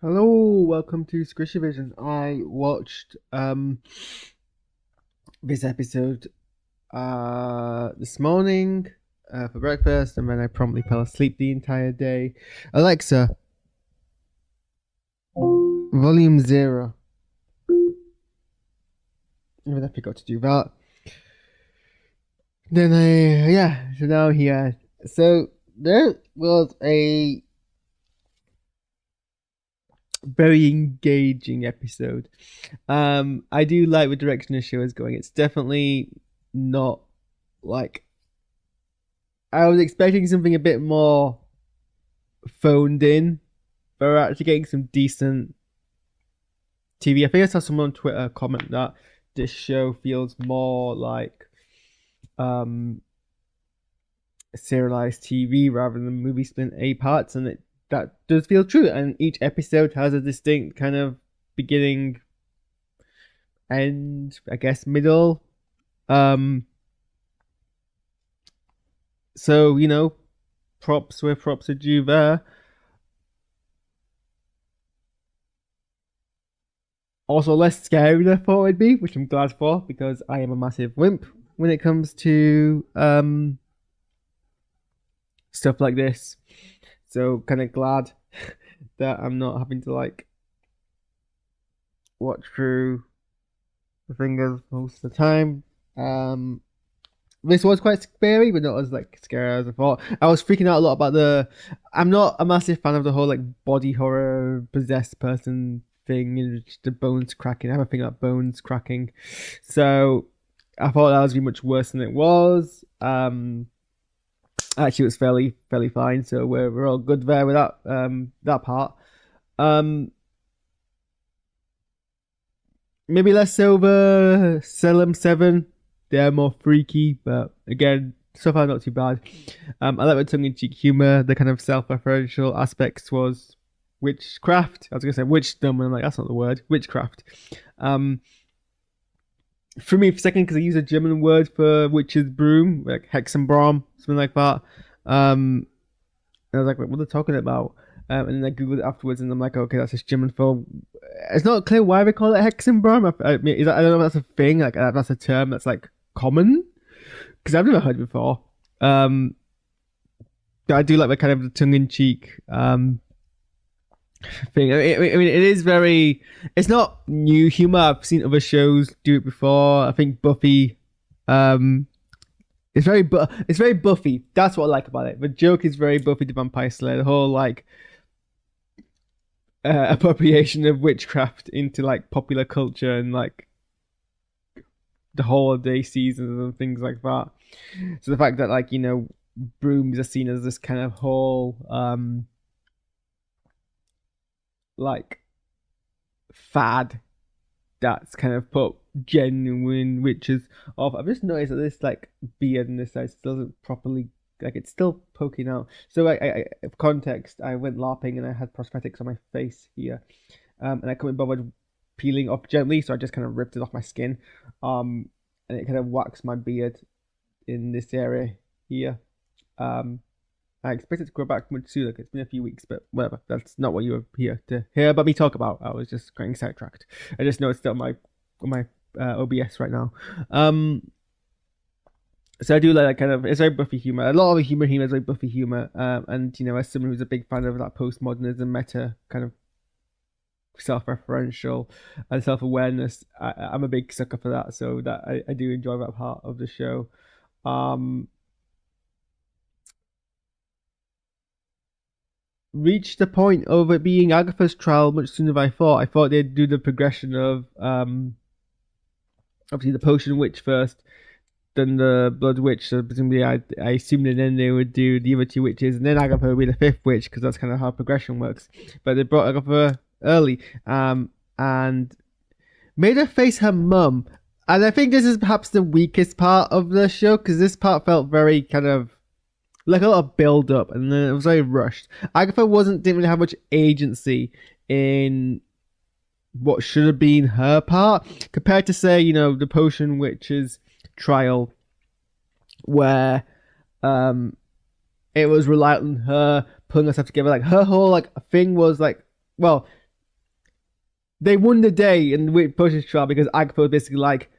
Hello, welcome to Squishy Vision. I watched this episode this morning for breakfast, and then I promptly fell asleep the entire day. Alexa, volume zero. And then I forgot to do that. Then so now here. So there was a very engaging episode. I do like the direction the show is going. It's definitely not like I was expecting something a bit more phoned in, but we're actually getting some decent TV. I think I saw someone on Twitter comment that this show feels more like um serialized TV rather than movie split A parts, and that does feel true. And each episode has a distinct kind of beginning, end, I guess, middle. Um, so props where props are due there. Also less scary than I thought it'd be, which I'm glad for because I am a massive wimp when it comes to stuff like this. So kind of glad that I'm not having to like watch through the fingers most of the time. This was quite scary, but not as like scary as I thought. I was freaking out a lot about I'm not a massive fan of the whole like body horror possessed person thing and the bones cracking. I have a thing about bones cracking, so I thought that was be much worse than it was. Actually, it was fairly fine, so we're all good there with that part. Um, Maybe less so the Salem 7. They're more freaky, but again, so far not too bad. I like the tongue-in-cheek humor. The kind of self-referential aspects was witchcraft. I was gonna say witchdom, and I'm like, that's not the word. Witchcraft. Um, for me, for a second, because I use a German word for witch's broom, like Hexenbraum, something like that. And I was like, what are they talking about? And then I googled it afterwards, and I'm like, okay, that's just German for. It's not clear why they call it Hexenbraum. I mean, I don't know if that's a thing, like that's a term that's like common because I've never heard it before. Um, but I do like the kind of the tongue-in-cheek thing. I mean, it is very. It's not new humor. I've seen other shows do it before. I think Buffy. Um, it's very Buffy. That's what I like about it. The joke is very Buffy the Vampire Slayer. The whole like appropriation of witchcraft into like popular culture and like the holiday seasons and things like that. So the fact that like brooms are seen as this kind of whole like fad that's kind of put genuine witches off. I've just noticed that this like beard in this side still doesn't properly like it's still poking out. So for context, I went LARPing and I had prosthetics on my face here, and I couldn't be bothered peeling off gently, so I just kind of ripped it off my skin, and it kind of waxed my beard in this area here. Um, I expect it to grow back much sooner. It's been a few weeks, but whatever. That's not what you were here to hear about me talk about. I was just getting sidetracked. I just know it's still my OBS right now. So I do like that kind of. It's very Buffy humor. A lot of the humor here is very Buffy humor. And as someone who's a big fan of that postmodernism meta kind of self-referential and self-awareness, I'm a big sucker for that. So that I do enjoy that part of the show. Um, Reached the point of it being Agatha's trial much sooner than I thought. I thought they'd do the progression of obviously the potion witch first, then the blood witch. So presumably, I assumed that then they would do the other two witches, and then Agatha would be the fifth witch because that's kind of how progression works. But they brought Agatha early, and made her face her mum. And I think this is perhaps the weakest part of the show because this part felt very kind of like a lot of build up, and then it was very rushed. Agatha didn't really have much agency in what should have been her part compared to say the potion witch's trial, where it was reliant on her pulling herself together. Like her whole like thing was like, well, they won the day in the Push's trial because Agatha was basically like,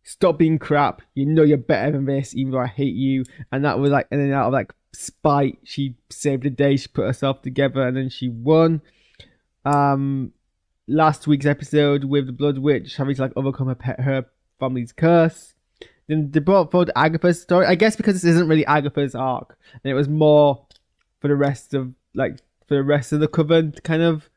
stop being crap. You know you're better than this, even though I hate you. And that was like, and then out of like spite, she saved the day. She put herself together, and then she won. Last week's episode with the Blood Witch having to like overcome her family's curse. Then they brought forward Agatha's story. I guess because this isn't really Agatha's arc, and it was more for the rest of the coven to kind of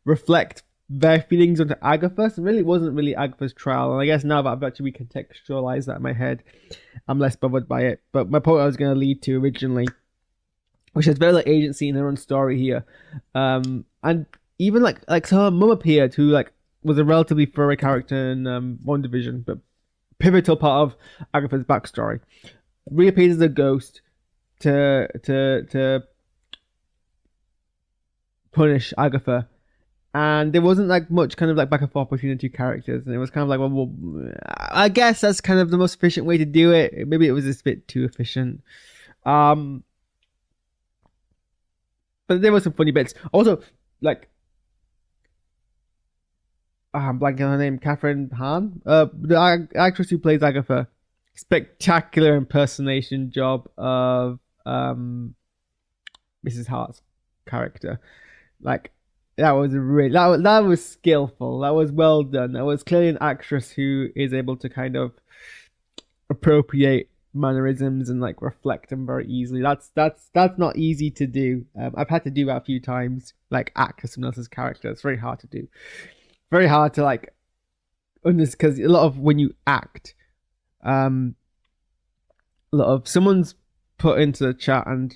reflect their feelings onto Agatha. So really, it wasn't really Agatha's trial. And I guess now that I've actually recontextualized that in my head, I'm less bothered by it. But my point I was going to lead to originally, which has very little agency in her own story here, and even like so her mum appeared, who like was a relatively throwaway character in WandaVision, but pivotal part of Agatha's backstory, reappears as a ghost to punish Agatha. And there wasn't like much kind of like back and forth between the two characters, and it was kind of like, well, I guess that's kind of the most efficient way to do it. Maybe it was just a bit too efficient. But there were some funny bits. Also, like, I'm blanking on her name, Catherine Hahn, the actress who plays Agatha. Spectacular impersonation job of Mrs. Hart's character. Like, that was really that was skillful. That was well done. That was clearly an actress who is able to kind of appropriate mannerisms and like reflect them very easily. That's not easy to do. I've had to do that a few times, like act as someone else's character. It's very hard to do. Very hard to like understand, because a lot of when you act, a lot of someone's put into the chat, and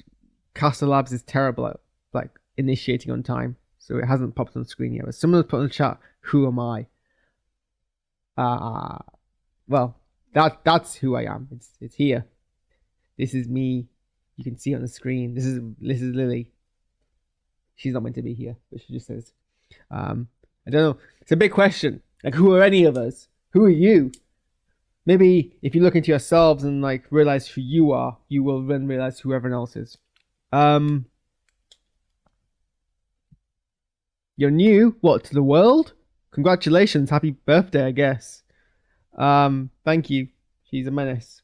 Castle Labs is terrible at like initiating on time. So it hasn't popped on the screen yet. But someone's put in the chat, "Who am I?" Well, that's who I am. It's here. This is me. You can see it on the screen. This is Lily. She's not meant to be here, but she just says, I don't know. It's a big question. Like, who are any of us? Who are you? Maybe if you look into yourselves and like realize who you are, you will then realize who everyone else is. You're new, what, to the world? Congratulations, happy birthday, I guess. Thank you. She's a menace.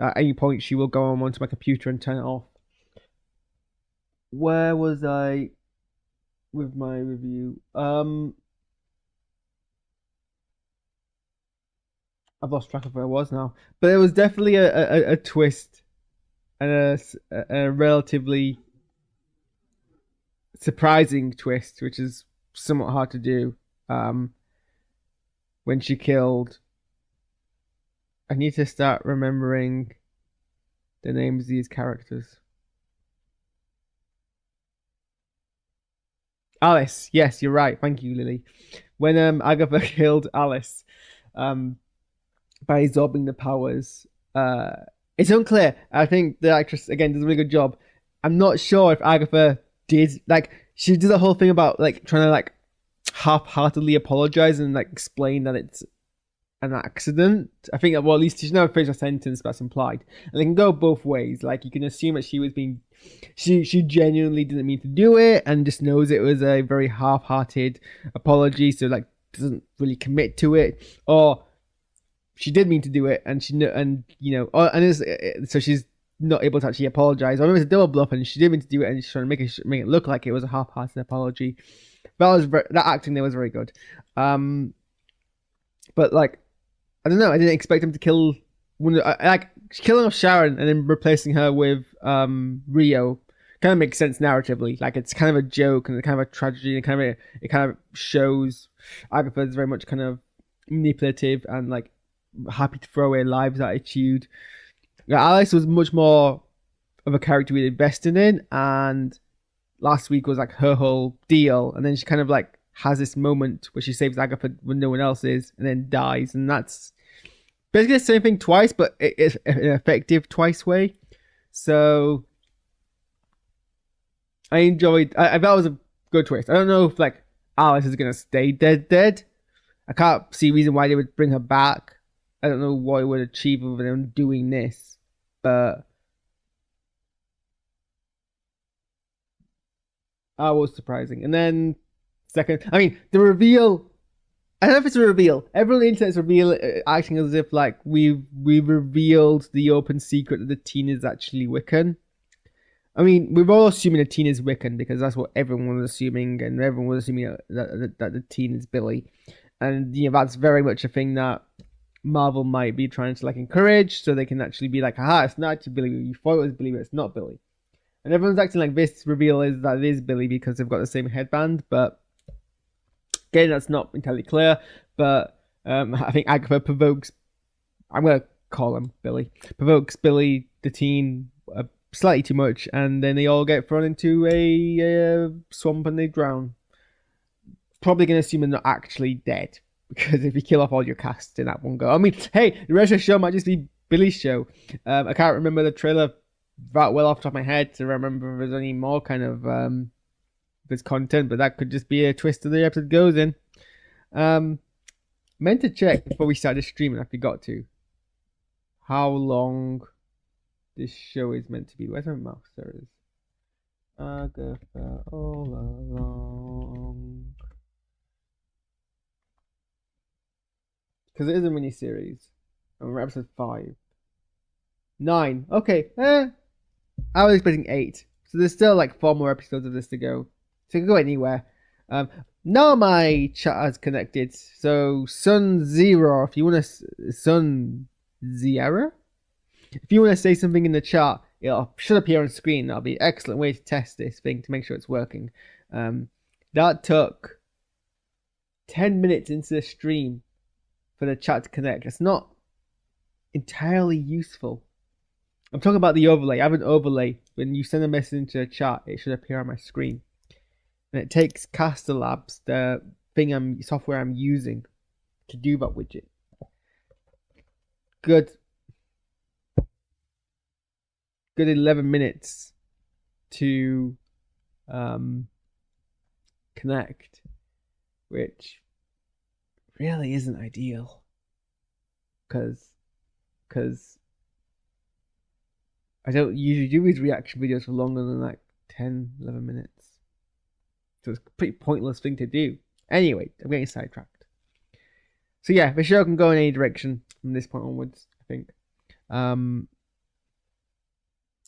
At any point, she will go on onto my computer and turn it off. Where was I with my review? I've lost track of where I was now. But it was definitely a twist and a relatively surprising twist, which is somewhat hard to do. When she killed, I need to start remembering the names of these characters. Alice, yes, you're right. Thank you, Lily. When Agatha killed Alice, by absorbing the powers, it's unclear. I think the actress again does a really good job. I'm not sure if Agatha did like she did the whole thing about like trying to like half-heartedly apologize and like explain that it's an accident. I think that, well, at least she's never finished a sentence, that's implied, and it can go both ways. Like, you can assume that she genuinely didn't mean to do it and just knows it was a very half-hearted apology, so like doesn't really commit to it, or she did mean to do it and so she's not able to actually apologize, or maybe it's a double bluff and she did mean to do it and she's trying to make it look like it was a half-hearted apology. That acting there was very good. But like, I don't know, I didn't expect him to kill killing off Sharon and then replacing her with Rio kind of makes sense narratively. Like, it's kind of a joke and kind of a tragedy, and it kind of shows Agatha is very much kind of manipulative and like happy to throw away lives attitude. Alice was much more of a character we invested in, and last week was like her whole deal, and then she kind of like has this moment where she saves Agatha when no one else is, and then dies, and that's basically the same thing twice, but it's an effective twice way. So I enjoyed. I thought it was a good twist. I don't know if like Alice is gonna stay dead. I can't see a reason why they would bring her back. I don't know what it would achieve with them doing this. But I was surprising. And then the reveal I don't know if it's a reveal. Everyone on the internet's acting as if like we've revealed the open secret that the teen is actually Wiccan. I mean, we're all assuming the teen is Wiccan because that's what everyone was assuming, and everyone was assuming that the teen is Billy, and that's very much a thing that Marvel might be trying to like encourage, so they can actually be like, "Aha, it's not actually Billy. You thought it was Billy, but it's not Billy." And everyone's acting like this reveal is that it is Billy because they've got the same headband, but again, that's not entirely clear. But I think Agatha provokes. I'm gonna call him Billy. Provokes Billy the teen slightly too much, and then they all get thrown into a swamp and they drown. Probably gonna assume they're not actually dead because if you kill off all your cast in that one go, I mean, hey, the rest of the show might just be Billy's show. I can't remember the trailer that well off the top of my head to remember if there's any more kind of this content, but that could just be a twist that the episode goes in. Meant to check before we started streaming, I forgot to. How long this show is meant to be. Where's my mouse? There it is. Agatha all along. Because it is a mini series. And we're episode 5. 9. Okay. I was expecting 8. So there's still like 4 more episodes of this to go. So it can go anywhere. Now my chat has connected. So Sun Zero, if you want to Sun Zero, if you want to say something in the chat, it should appear on screen. That'll be an excellent way to test this thing to make sure it's working. That took 10 minutes into the stream for the chat to connect. It's not entirely useful. I'm talking about the overlay. I have an overlay. When you send a message into a chat, it should appear on my screen. And it takes Caster Labs, the software I'm using, to do that widget. Good 11 minutes to connect, which really isn't ideal because I don't usually do these reaction videos for longer than like 10-11 minutes, so it's a pretty pointless thing to do. Anyway, I'm getting sidetracked. So yeah, the show can go in any direction from this point onwards, I think.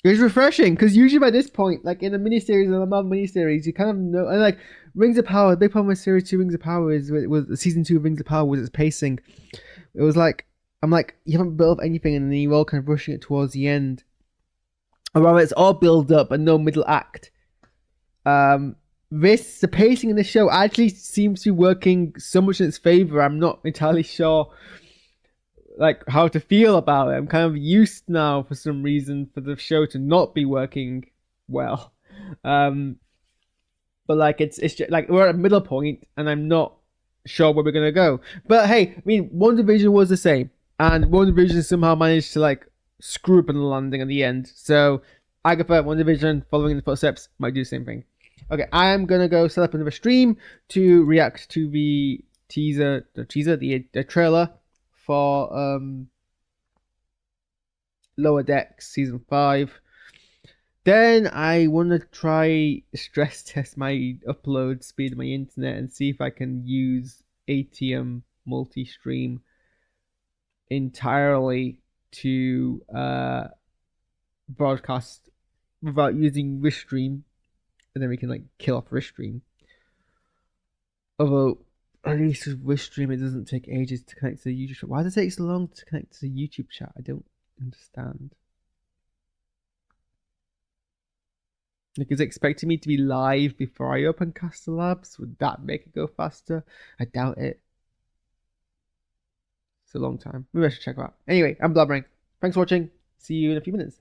It was refreshing because usually by this point, like in a miniseries or a Marvel miniseries, you kind of know. And like Rings of Power, the big problem with Series 2 Rings of Power was season 2 of Rings of Power was its pacing. It was like, I'm like, you haven't built up anything, and then you're all kind of rushing it towards the end. Or rather, it's all build up and no middle act. The pacing in the show actually seems to be working so much in its favor. I'm not entirely sure like how to feel about it. I'm kind of used now for some reason for the show to not be working well. But like it's just, like we're at a middle point and I'm not sure where we're gonna go. But hey, I mean, WandaVision was the same, and WandaVision somehow managed to like screw up on the landing at the end. So Agatha, WandaVision, following in the footsteps, might do the same thing. Okay, I am gonna go set up another stream to react to the the trailer for Lower Decks season 5. Then I want to try stress test my upload speed of my internet and see if I can use ATM multi-stream entirely to broadcast without using Restream, and then we can like kill off Restream. Although at least with Restream it doesn't take ages to connect to the YouTube chat. Why does it take so long to connect to the YouTube chat? I don't understand. Like, is it expecting me to be live before I open Caster Labs? Would that make it go faster? I doubt it. It's a long time. Maybe I should check it out. Anyway, I'm blabbering. Thanks for watching. See you in a few minutes.